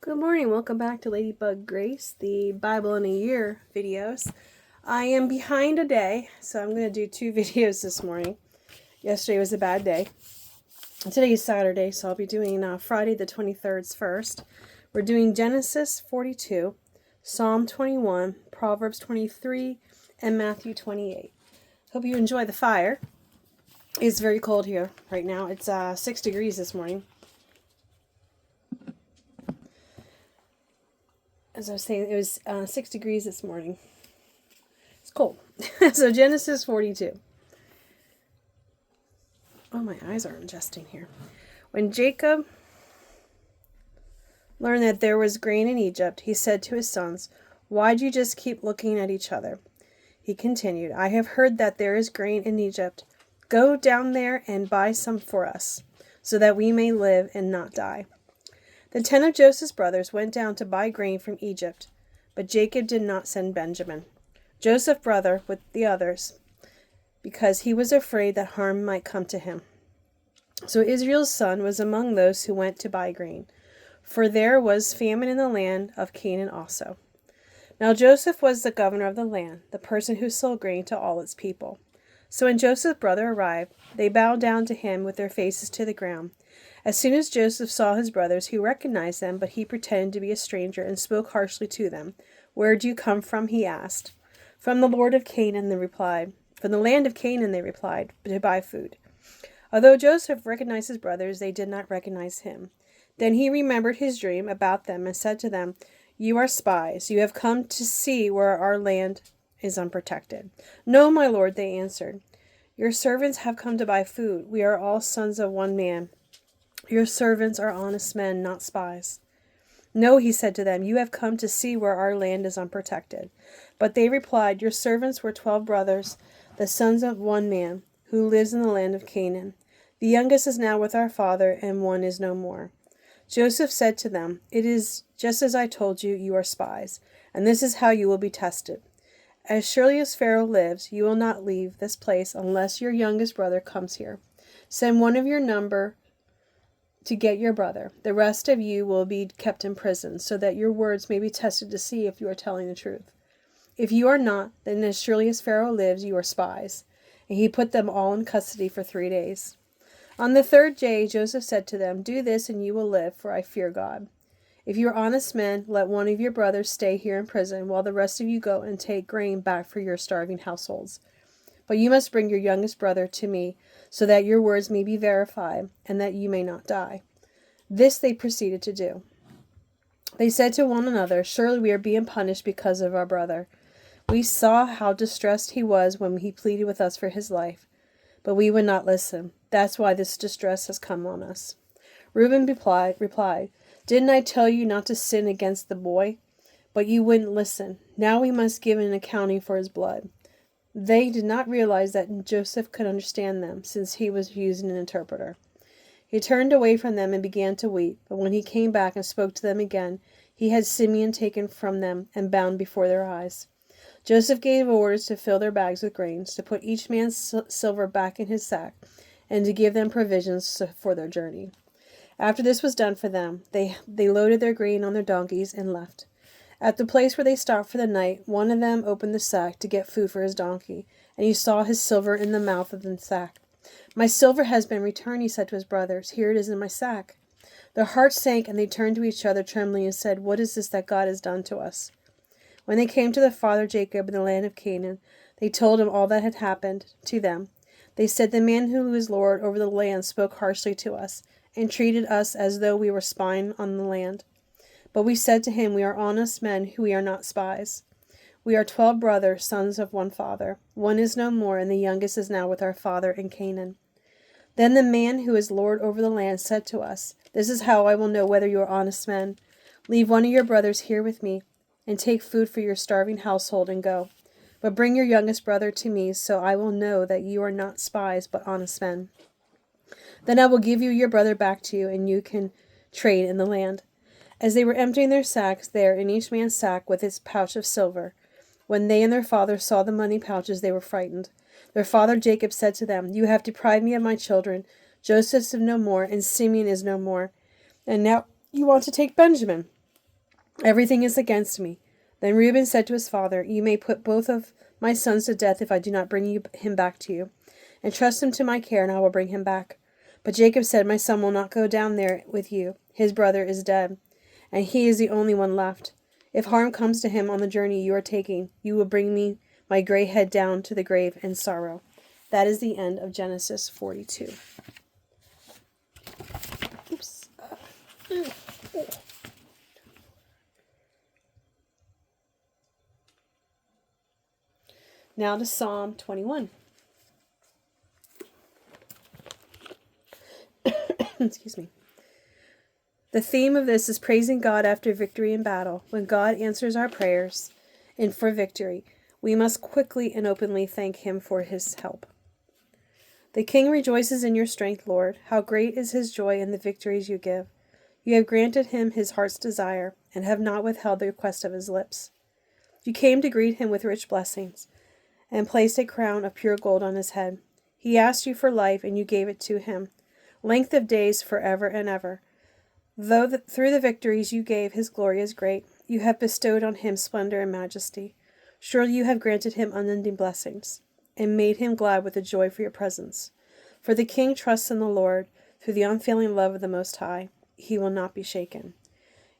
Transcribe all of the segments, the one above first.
Good morning, welcome back to Ladybug Grace, the Bible in a Year videos. I am behind a day, so I'm going to do 2 videos this morning. Yesterday was a bad day. Today is Saturday, so I'll be doing Friday the 23rd first. We're doing Genesis 42, Psalm 21, Proverbs 23, and Matthew 28. Hope you enjoy the fire. It's very cold here right now. It's 6 degrees this morning. As I was saying, it was 6 degrees this morning. It's cold. So Genesis 42. Oh, my eyes are adjusting here. When Jacob learned that there was grain in Egypt, he said to his sons, "Why do you just keep looking at each other?" He continued, "I have heard that there is grain in Egypt. Go down there and buy some for us, so that we may live and not die." The 10 of Joseph's brothers went down to buy grain from Egypt, but Jacob did not send Benjamin, Joseph's brother, with the others, because he was afraid that harm might come to him. So Israel's son was among those who went to buy grain, for there was famine in the land of Canaan also. Now Joseph was the governor of the land, the person who sold grain to all its people. So when Joseph's brother arrived, they bowed down to him with their faces to the ground. As soon as Joseph saw his brothers, he recognized them, but he pretended to be a stranger and spoke harshly to them. "Where do you come from?" he asked. "From the Lord of Canaan," they replied. "From the land of Canaan," they replied, "to buy food." Although Joseph recognized his brothers, they did not recognize him. Then he remembered his dream about them and said to them, "You are spies. You have come to see where our land is unprotected." "No, my lord," they answered. "Your servants have come to buy food. We are all sons of one man. Your servants are honest men, not spies." "No," he said to them, "you have come to see where our land is unprotected." But they replied, "Your servants were 12 brothers, the sons of one man, who lives in the land of Canaan. The youngest is now with our father, and one is no more." Joseph said to them, "It is just as I told you, you are spies, and this is how you will be tested. As surely as Pharaoh lives, you will not leave this place unless your youngest brother comes here. Send one of your number to get your brother. The rest of you will be kept in prison, so that your words may be tested to see if you are telling the truth. If you are not, then as surely as Pharaoh lives, you are spies." And he put them all in custody for 3 days. On the 3rd day, Joseph said to them, "Do this and you will live, for I fear God. If you are honest men, let one of your brothers stay here in prison, while the rest of you go and take grain back for your starving households. But you must bring your youngest brother to me, so that your words may be verified, and that you may not die." This they proceeded to do. They said to one another, "Surely we are being punished because of our brother. We saw how distressed he was when he pleaded with us for his life, but we would not listen. That's why this distress has come on us." Reuben replied, "Didn't I tell you not to sin against the boy? But you wouldn't listen. Now we must give an accounting for his blood." They did not realize that Joseph could understand them, since he was using an interpreter. He turned away from them and began to weep, but when he came back and spoke to them again, he had Simeon taken from them and bound before their eyes. Joseph gave orders to fill their bags with grains, to put each man's silver back in his sack, and to give them provisions for their journey. After this was done for them, they loaded their grain on their donkeys and left. At the place where they stopped for the night, one of them opened the sack to get food for his donkey, and he saw his silver in the mouth of the sack. "My silver has been returned," he said to his brothers. "Here it is in my sack." Their hearts sank, and they turned to each other trembling and said, "What is this that God has done to us?" When they came to their father Jacob in the land of Canaan, they told him all that had happened to them. They said, "The man who is Lord over the land spoke harshly to us, and treated us as though we were spying on the land. But we said to him, 'We are honest men, we are not spies. We are 12 brothers, sons of one father. One is no more, and the youngest is now with our father in Canaan.' Then the man who is Lord over the land said to us, 'This is how I will know whether you are honest men. Leave one of your brothers here with me, and take food for your starving household and go. But bring your youngest brother to me, so I will know that you are not spies, but honest men. Then I will give you your brother back to you, and you can trade in the land.' As they were emptying their sacks, there in each man's sack was its pouch of silver. When they and their father saw the money pouches, they were frightened. Their father Jacob said to them, 'You have deprived me of my children. Joseph is no more, and Simeon is no more. And now you want to take Benjamin.' Everything is against me. Then Reuben said to his father, You may put both of my sons to death if I do not bring him back to you. Entrust him to my care, and I will bring him back. But Jacob said, My son will not go down there with you. His brother is dead, and he is the only one left. If harm comes to him on the journey you are taking, you will bring me my gray head down to the grave in sorrow. That is the end of Genesis 42. Oops. Now to Psalm 21. Excuse me. The theme of this is praising God after victory in battle. When God answers our prayers and for victory, we must quickly and openly thank him for his help. The king rejoices in your strength, Lord. How great is his joy in the victories you give. You have granted him his heart's desire and have not withheld the request of his lips. You came to greet him with rich blessings and placed a crown of pure gold on his head. He asked you for life, and you gave it to him, length of days forever and ever. Through the victories you gave, his glory is great. You have bestowed on him splendor and majesty. Surely you have granted him unending blessings, and made him glad with the joy for your presence. For the king trusts in the Lord. Through the unfailing love of the Most High, he will not be shaken.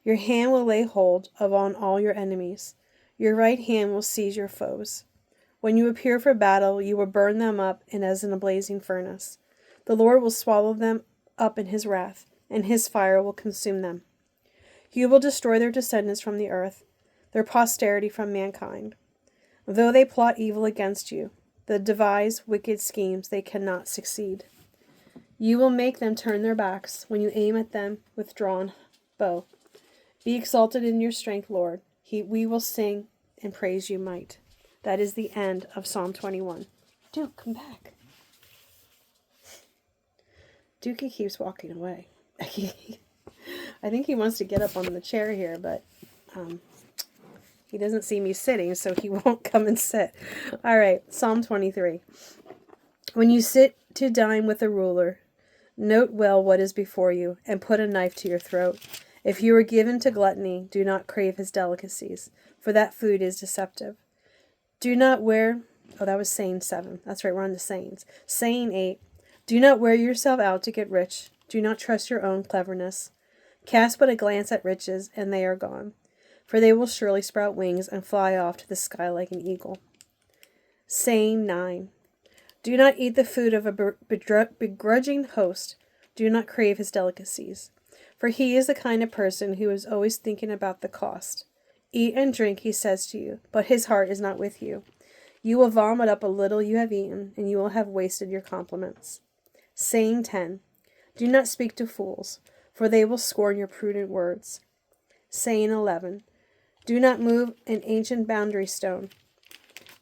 Your hand will lay hold on all your enemies. Your right hand will seize your foes. When you appear for battle, you will burn them up as in a blazing furnace. The Lord will swallow them up in his wrath, and his fire will consume them. You will destroy their descendants from the earth, their posterity from mankind. Though they plot evil against you, they devise wicked schemes, they cannot succeed. You will make them turn their backs when you aim at them with drawn bow. Be exalted in your strength, Lord. We will sing and praise you might. That is the end of Psalm 21. Duke, come back. Dookie keeps walking away. I think he wants to get up on the chair here, but he doesn't see me sitting, so he won't come and sit. All right, Psalm 23. When you sit to dine with a ruler, note well what is before you, and put a knife to your throat. If you are given to gluttony, do not crave his delicacies, for that food is deceptive. Do not wear... Oh, that was saying 7. That's right, we're on to sayings. Saying 8. Do not wear yourself out to get rich. Do not trust your own cleverness. Cast but a glance at riches, and they are gone. For they will surely sprout wings and fly off to the sky like an eagle. Saying 9. Do not eat the food of a begrudging host. Do not crave his delicacies. For he is the kind of person who is always thinking about the cost. Eat and drink, he says to you, but his heart is not with you. You will vomit up a little you have eaten, and you will have wasted your compliments. Saying 10. Do not speak to fools, for they will scorn your prudent words. Saying 11. Do not move an ancient boundary stone,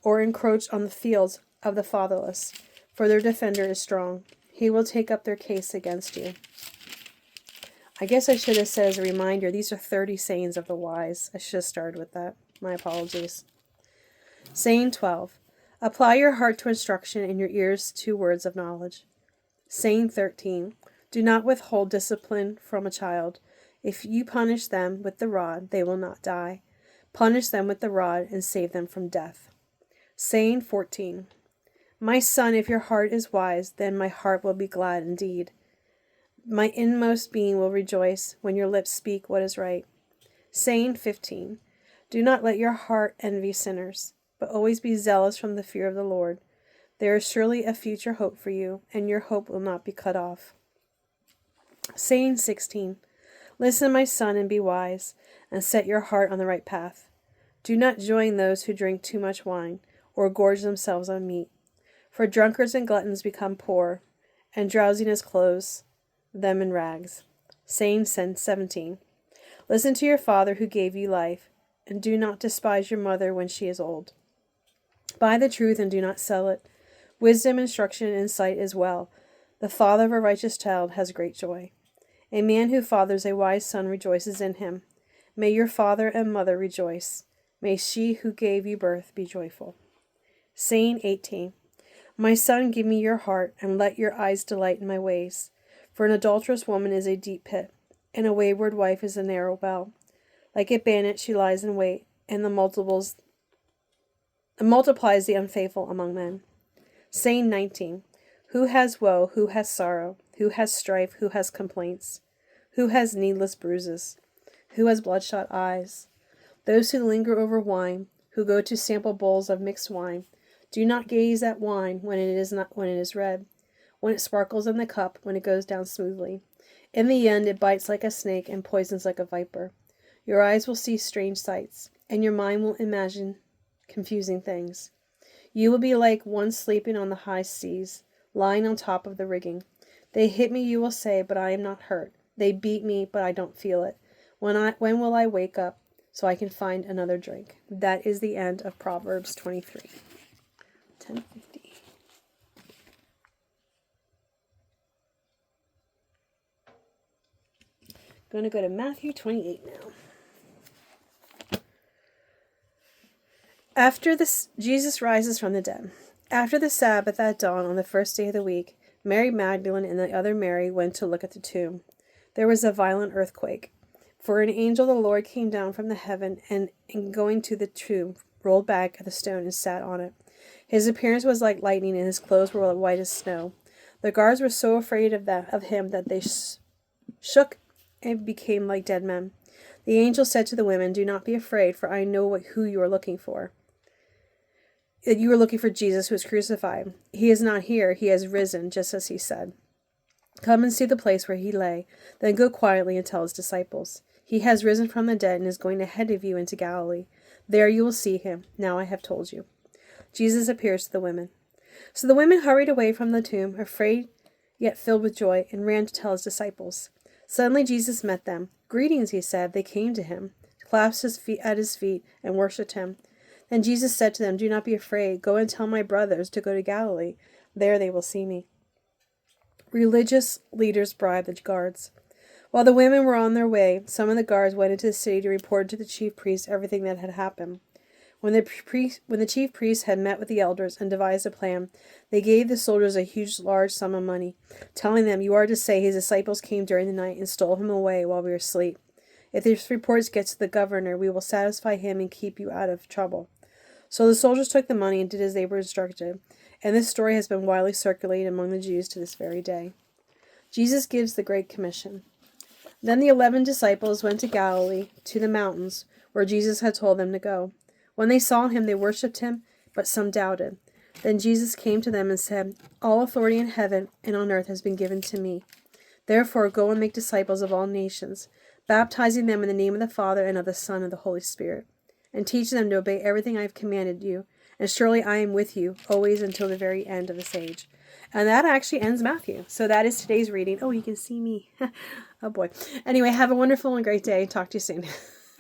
or encroach on the fields of the fatherless, for their defender is strong. He will take up their case against you. I guess I should have said as a reminder, these are 30 sayings of the wise. I should have started with that. My apologies. Saying 12. Apply your heart to instruction and your ears to words of knowledge. Saying 13. Do not withhold discipline from a child. If you punish them with the rod, they will not die. Punish them with the rod and save them from death. Saying 14. My son, if your heart is wise, then my heart will be glad indeed. My inmost being will rejoice when your lips speak what is right. Saying 15. Do not let your heart envy sinners, but always be zealous from the fear of the Lord. There is surely a future hope for you, and your hope will not be cut off. Saying 16. Listen, my son, and be wise, and set your heart on the right path. Do not join those who drink too much wine, or gorge themselves on meat. For drunkards and gluttons become poor, and drowsiness clothes them in rags. Saying 17. Listen to your father who gave you life, and do not despise your mother when she is old. Buy the truth and do not sell it. Wisdom, instruction, and insight is well. The father of a righteous child has great joy. A man who fathers a wise son rejoices in him. May your father and mother rejoice. May she who gave you birth be joyful. Saying 18. My son, give me your heart, and let your eyes delight in my ways. For an adulterous woman is a deep pit, and a wayward wife is a narrow well. Like a bandit, she lies in wait, and multiplies the unfaithful among men. Saying 19. Who has woe? Who has sorrow? Who has strife? Who has complaints? Who has needless bruises? Who has bloodshot eyes? Those who linger over wine, who go to sample bowls of mixed wine. Do not gaze at wine when it is red, when it sparkles in the cup, when it goes down smoothly. In the end, it bites like a snake and poisons like a viper. Your eyes will see strange sights, and your mind will imagine confusing things. You will be like one sleeping on the high seas, lying on top of the rigging. They hit me, you will say, but I am not hurt. They beat me, but I don't feel it. When will I wake up so I can find another drink? That is the end of Proverbs 23. 10:50. Going to go to Matthew 28 now. After this, Jesus rises from the dead. After the Sabbath at dawn on the first day of the week, Mary Magdalene and the other Mary went to look at the tomb. There was a violent earthquake, for an angel of the Lord came down from the heaven and, going to the tomb, rolled back the stone and sat on it. His appearance was like lightning, and his clothes were white as snow. The guards were so afraid of him that they shook and became like dead men. The angel said to the women, "Do not be afraid, for I know who you are looking for. You are looking for Jesus who was crucified. He is not here. He has risen, just as he said. Come and see the place where he lay. Then go quietly and tell his disciples. He has risen from the dead and is going ahead of you into Galilee. There you will see him. Now I have told you." Jesus appears to the women. So the women hurried away from the tomb, afraid yet filled with joy, and ran to tell his disciples. Suddenly Jesus met them. "Greetings," he said. They came to him, clasped at his feet, and worshipped him. Then Jesus said to them, "Do not be afraid. Go and tell my brothers to go to Galilee. There they will see me." Religious leaders bribed the guards. While the women were on their way, some of the guards went into the city to report to the chief priests everything that had happened. When the chief priests had met with the elders and devised a plan, they gave the soldiers a large sum of money, telling them, "You are to say his disciples came during the night and stole him away while we were asleep. If this report gets to the governor, we will satisfy him and keep you out of trouble." So the soldiers took the money and did as they were instructed, and this story has been widely circulated among the Jews to this very day. Jesus gives the Great Commission. Then the 11 disciples went to Galilee, to the mountains, where Jesus had told them to go. When they saw him, they worshipped him, but some doubted. Then Jesus came to them and said, "All authority in heaven and on earth has been given to me. Therefore go and make disciples of all nations, baptizing them in the name of the Father and of the Son and of the Holy Spirit, and teach them to obey everything I have commanded you. And surely I am with you always until the very end of this age." And that actually ends Matthew. So that is today's reading. Oh, you can see me. Oh boy. Anyway, have a wonderful and great day. Talk to you soon.